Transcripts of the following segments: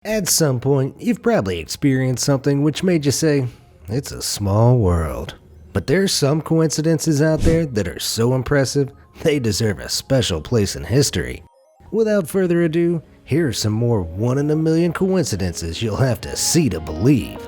At some point, you've probably experienced something which made you say, it's a small world. But there's some coincidences out there that are so impressive, they deserve a special place in history. Without further ado, here are some more 1 in a million coincidences you'll have to see to believe.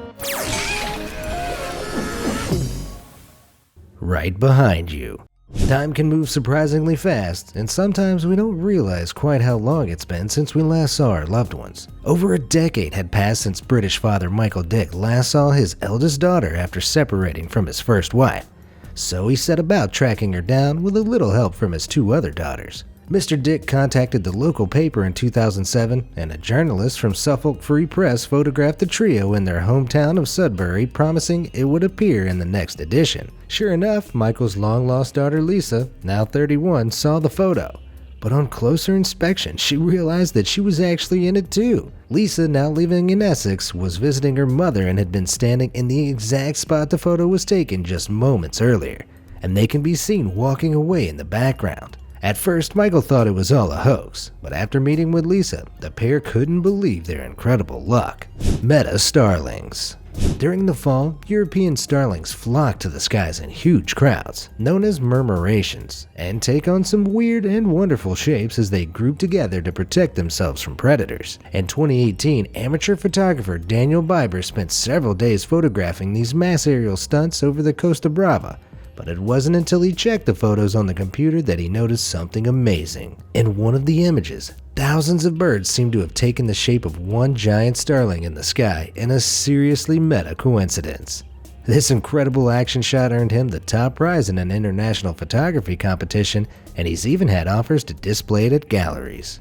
Right behind you. Time can move surprisingly fast, and sometimes we don't realize quite how long it's been since we last saw our loved ones. Over a decade had passed since British father Michael Dick last saw his eldest daughter after separating from his first wife, so he set about tracking her down with a little help from his 2 other daughters. Mr. Dick contacted the local paper in 2007, and a journalist from Suffolk Free Press photographed the trio in their hometown of Sudbury, promising it would appear in the next edition. Sure enough, Michael's long-lost daughter Lisa, now 31, saw the photo. But on closer inspection, she realized that she was actually in it too. Lisa, now living in Essex, was visiting her mother and had been standing in the exact spot the photo was taken just moments earlier, and they can be seen walking away in the background. At first, Michael thought it was all a hoax, but after meeting with Lisa, the pair couldn't believe their incredible luck. METEOR starlings. During the fall, European starlings flock to the skies in huge crowds, known as murmurations, and take on some weird and wonderful shapes as they group together to protect themselves from predators. In 2018, amateur photographer Daniel Biber spent several days photographing these mass aerial stunts over the Costa Brava. But it wasn't until he checked the photos on the computer that he noticed something amazing. In one of the images, thousands of birds seemed to have taken the shape of one giant starling in the sky in a seriously meta coincidence. This incredible action shot earned him the top prize in an international photography competition, and he's even had offers to display it at galleries.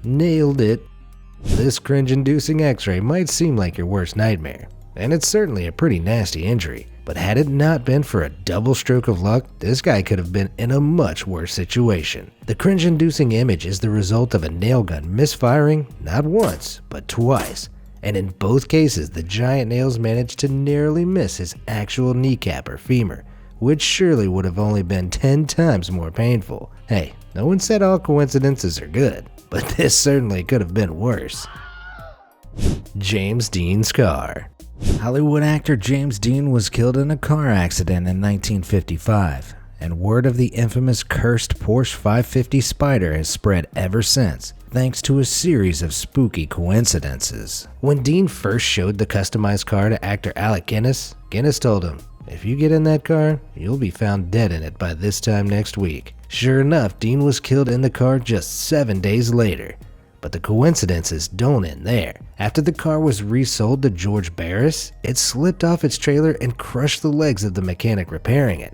Nailed it. This cringe-inducing x-ray might seem like your worst nightmare, and it's certainly a pretty nasty injury. But had it not been for a double stroke of luck, this guy could have been in a much worse situation. The cringe-inducing image is the result of a nail gun misfiring not once, but twice. And in both cases, the giant nails managed to narrowly miss his actual kneecap or femur, which surely would have only been 10 times more painful. Hey, no one said all coincidences are good, but this certainly could have been worse. James Dean's car. Hollywood actor James Dean was killed in a car accident in 1955, and word of the infamous cursed Porsche 550 Spider has spread ever since, thanks to a series of spooky coincidences. When Dean first showed the customized car to actor Alec Guinness, Guinness told him, "If you get in that car, you'll be found dead in it by this time next week." Sure enough, Dean was killed in the car just 7 days later. But the coincidences don't end there. After the car was resold to George Barris, it slipped off its trailer and crushed the legs of the mechanic repairing it.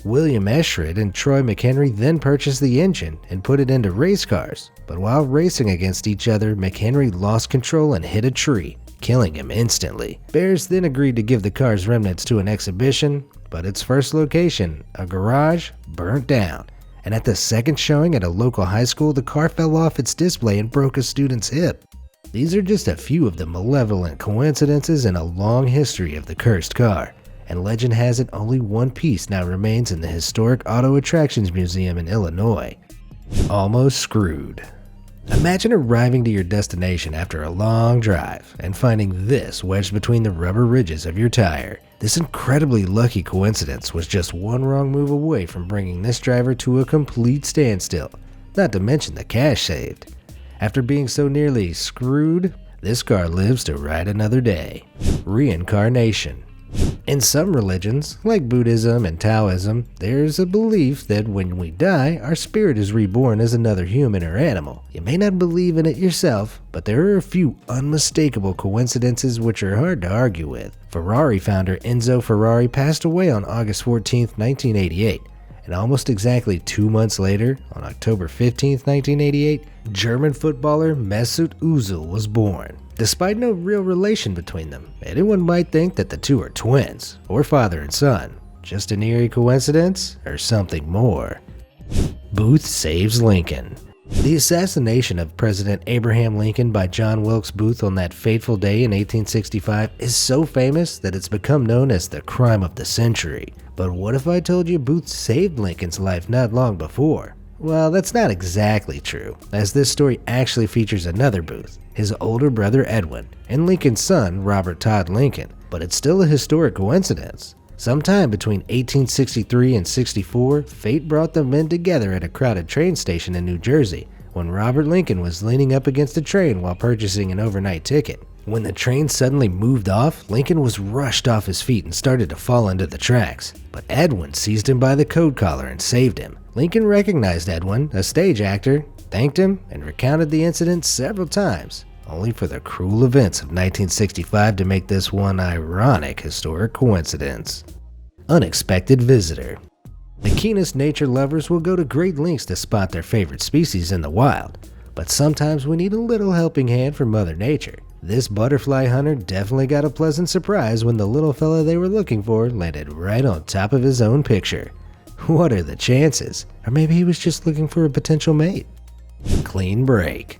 William Eschritt and Troy McHenry then purchased the engine and put it into race cars, but while racing against each other, McHenry lost control and hit a tree, killing him instantly. Barris then agreed to give the car's remnants to an exhibition, but its first location, a garage, burnt down. And at the second showing at a local high school, the car fell off its display and broke a student's hip. These are just a few of the malevolent coincidences in a long history of the cursed car, and legend has it only one piece now remains in the historic Auto Attractions Museum in Illinois. Almost screwed. Imagine arriving to your destination after a long drive and finding this wedged between the rubber ridges of your tire. This incredibly lucky coincidence was just one wrong move away from bringing this driver to a complete standstill, not to mention the cash saved. After being so nearly screwed, this car lives to ride another day. Reincarnation. In some religions, like Buddhism and Taoism, there's a belief that when we die, our spirit is reborn as another human or animal. You may not believe in it yourself, but there are a few unmistakable coincidences which are hard to argue with. Ferrari founder Enzo Ferrari passed away on August 14, 1988, and almost exactly 2 months later, on October 15, 1988, German footballer Mesut Özil was born. Despite no real relation between them, anyone might think that the two are twins, or father and son. Just an eerie coincidence, or something more? Booth saves Lincoln. The assassination of President Abraham Lincoln by John Wilkes Booth on that fateful day in 1865 is so famous that it's become known as the crime of the century. But what if I told you Booth saved Lincoln's life not long before? Well, that's not exactly true, as this story actually features another Booth, his older brother Edwin, and Lincoln's son Robert Todd Lincoln, but it's still a historic coincidence. Sometime between 1863 and 64, fate brought the men together at a crowded train station in New Jersey when Robert Lincoln was leaning up against a train while purchasing an overnight ticket. When the train suddenly moved off, Lincoln was rushed off his feet and started to fall into the tracks, but Edwin seized him by the coat collar and saved him. Lincoln recognized Edwin, a stage actor, thanked him, and recounted the incident several times, only for the cruel events of 1965 to make this one ironic historic coincidence. Unexpected visitor. The keenest nature lovers will go to great lengths to spot their favorite species in the wild, but sometimes we need a little helping hand from Mother Nature. This butterfly hunter definitely got a pleasant surprise when the little fella they were looking for landed right on top of his own picture. What are the chances? Or maybe he was just looking for a potential mate. Clean break.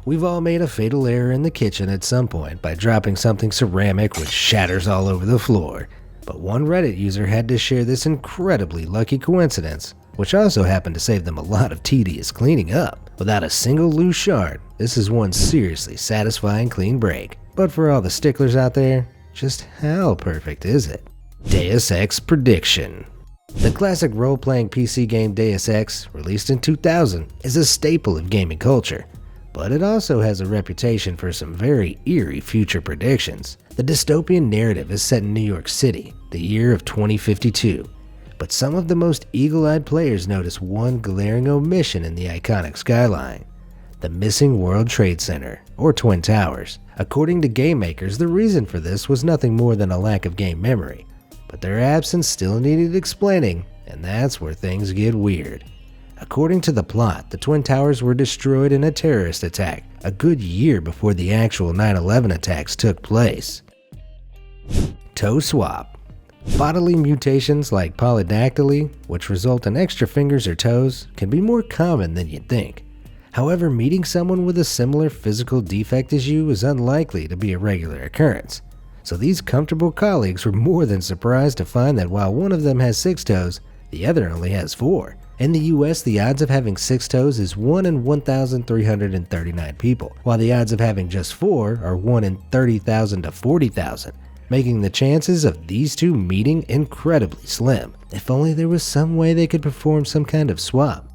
We've all made a fatal error in the kitchen at some point by dropping something ceramic which shatters all over the floor. But one Reddit user had to share this incredibly lucky coincidence, which also happened to save them a lot of tedious cleaning up. Without a single loose shard, this is one seriously satisfying clean break. But for all the sticklers out there, just how perfect is it? Deus Ex prediction. The classic role-playing PC game Deus Ex, released in 2000, is a staple of gaming culture. But it also has a reputation for some very eerie future predictions. The dystopian narrative is set in New York City, the year of 2052. But some of the most eagle-eyed players notice one glaring omission in the iconic skyline: the missing World Trade Center, or Twin Towers. According to game makers, the reason for this was nothing more than a lack of game memory. But their absence still needed explaining, and that's where things get weird. According to the plot, the Twin Towers were destroyed in a terrorist attack, a good year before the actual 9/11 attacks took place. Toe swap. Bodily mutations like polydactyly, which result in extra fingers or toes, can be more common than you'd think. However, meeting someone with a similar physical defect as you is unlikely to be a regular occurrence. So these comfortable colleagues were more than surprised to find that while one of them has 6 toes, the other only has 4. In the US, the odds of having 6 toes is 1 in 1,339 people, while the odds of having just 4 are 1 in 30,000 to 40,000. Making the chances of these two meeting incredibly slim. If only there was some way they could perform some kind of swap.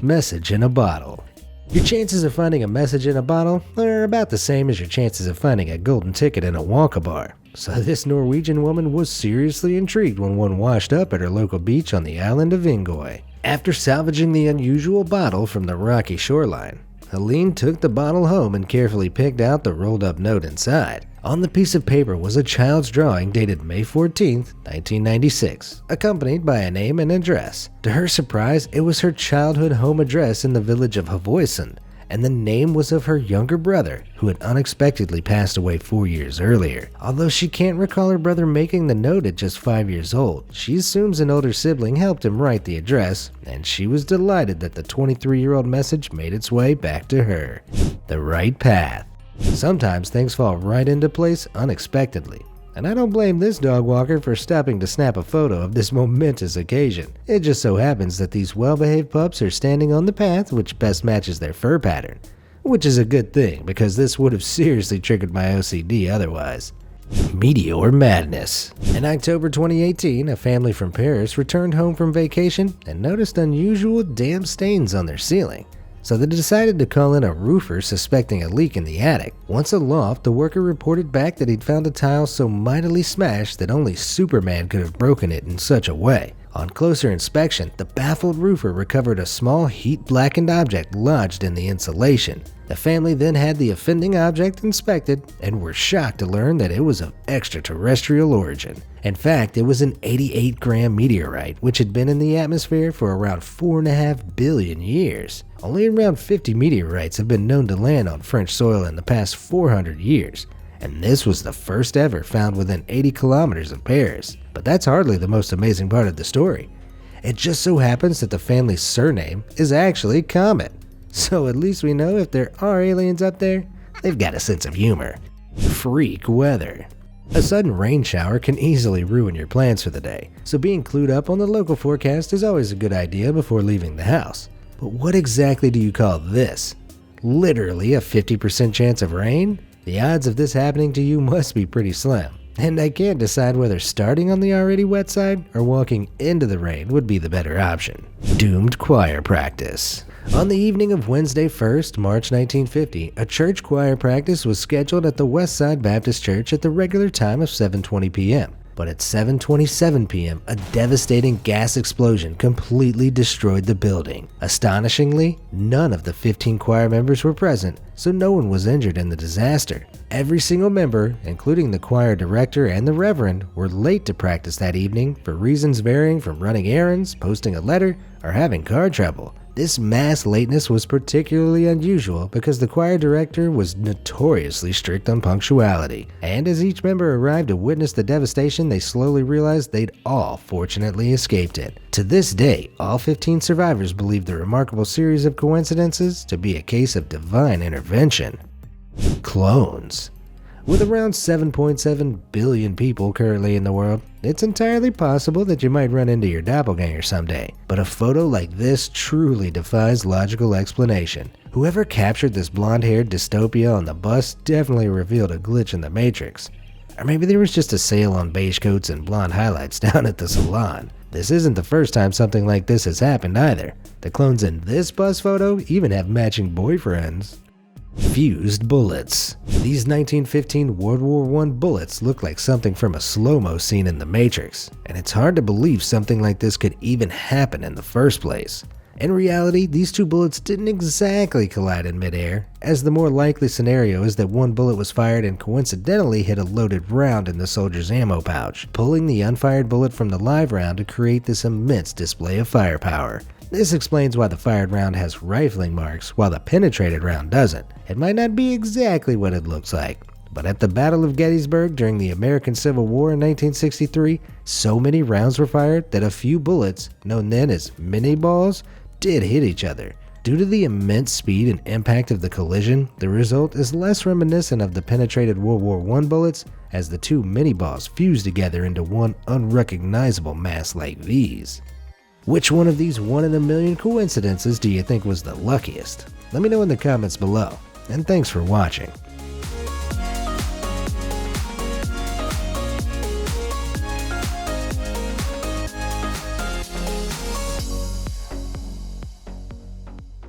Message in a bottle. Your chances of finding a message in a bottle are about the same as your chances of finding a golden ticket in a Wonka bar. So this Norwegian woman was seriously intrigued when one washed up at her local beach on the island of Ingoy. After salvaging the unusual bottle from the rocky shoreline, Helene took the bottle home and carefully picked out the rolled up note inside. On the piece of paper was a child's drawing dated May 14, 1996, accompanied by a name and address. To her surprise, it was her childhood home address in the village of Havoisund, and the name was of her younger brother, who had unexpectedly passed away 4 years earlier. Although she can't recall her brother making the note at just 5 years old, she assumes an older sibling helped him write the address, and she was delighted that the 23-year-old message made its way back to her. The right path. Sometimes things fall right into place unexpectedly, and I don't blame this dog walker for stopping to snap a photo of this momentous occasion. It just so happens that these well-behaved pups are standing on the path which best matches their fur pattern, which is a good thing because this would have seriously triggered my OCD otherwise. Meteor madness. In October 2018, a family from Paris returned home from vacation and noticed unusual damp stains on their ceiling. So they decided to call in a roofer suspecting a leak in the attic. Once aloft, the worker reported back that he'd found a tile so mightily smashed that only Superman could have broken it in such a way. On closer inspection, the baffled roofer recovered a small heat-blackened object lodged in the insulation. The family then had the offending object inspected and were shocked to learn that it was of extraterrestrial origin. In fact, it was an 88-gram meteorite which had been in the atmosphere for around 4.5 billion years. Only around 50 meteorites have been known to land on French soil in the past 400 years, and this was the first ever found within 80 kilometers of Paris. But that's hardly the most amazing part of the story. It just so happens that the family's surname is actually Comet. So at least we know if there are aliens up there, they've got a sense of humor. Freak weather. A sudden rain shower can easily ruin your plans for the day, so being clued up on the local forecast is always a good idea before leaving the house. But what exactly do you call this? Literally a 50% chance of rain? The odds of this happening to you must be pretty slim. And I can't decide whether starting on the already wet side or walking into the rain would be the better option. Doomed choir practice. On the evening of Wednesday 1st, March 1950, a church choir practice was scheduled at the West Side Baptist Church at the regular time of 7:20 p.m. But at 7:27 p.m., a devastating gas explosion completely destroyed the building. Astonishingly, none of the 15 choir members were present, so no one was injured in the disaster. Every single member, including the choir director and the reverend, were late to practice that evening for reasons varying from running errands, posting a letter, or having car trouble. This mass lateness was particularly unusual because the choir director was notoriously strict on punctuality, and as each member arrived to witness the devastation, they slowly realized they'd all fortunately escaped it. To this day, all 15 survivors believe the remarkable series of coincidences to be a case of divine intervention. Clones. With around 7.7 billion people currently in the world, it's entirely possible that you might run into your doppelganger someday. But a photo like this truly defies logical explanation. Whoever captured this blonde-haired dystopia on the bus definitely revealed a glitch in the matrix. Or maybe there was just a sale on beige coats and blonde highlights down at the salon. This isn't the first time something like this has happened either. The clones in this bus photo even have matching boyfriends. Fused bullets. These 1915 World War I bullets look like something from a slow-mo scene in The Matrix, and it's hard to believe something like this could even happen in the first place. In reality, these two bullets didn't exactly collide in midair, as the more likely scenario is that one bullet was fired and coincidentally hit a loaded round in the soldier's ammo pouch, pulling the unfired bullet from the live round to create this immense display of firepower. This explains why the fired round has rifling marks while the penetrated round doesn't. It might not be exactly what it looks like, but at the Battle of Gettysburg during the American Civil War in 1963, so many rounds were fired that a few bullets, known then as mini balls, did hit each other. Due to the immense speed and impact of the collision, the result is less reminiscent of the penetrated World War I bullets, as the two mini balls fused together into one unrecognizable mass like these. Which one of these 1 in a million coincidences do you think was the luckiest? Let me know in the comments below, and thanks for watching.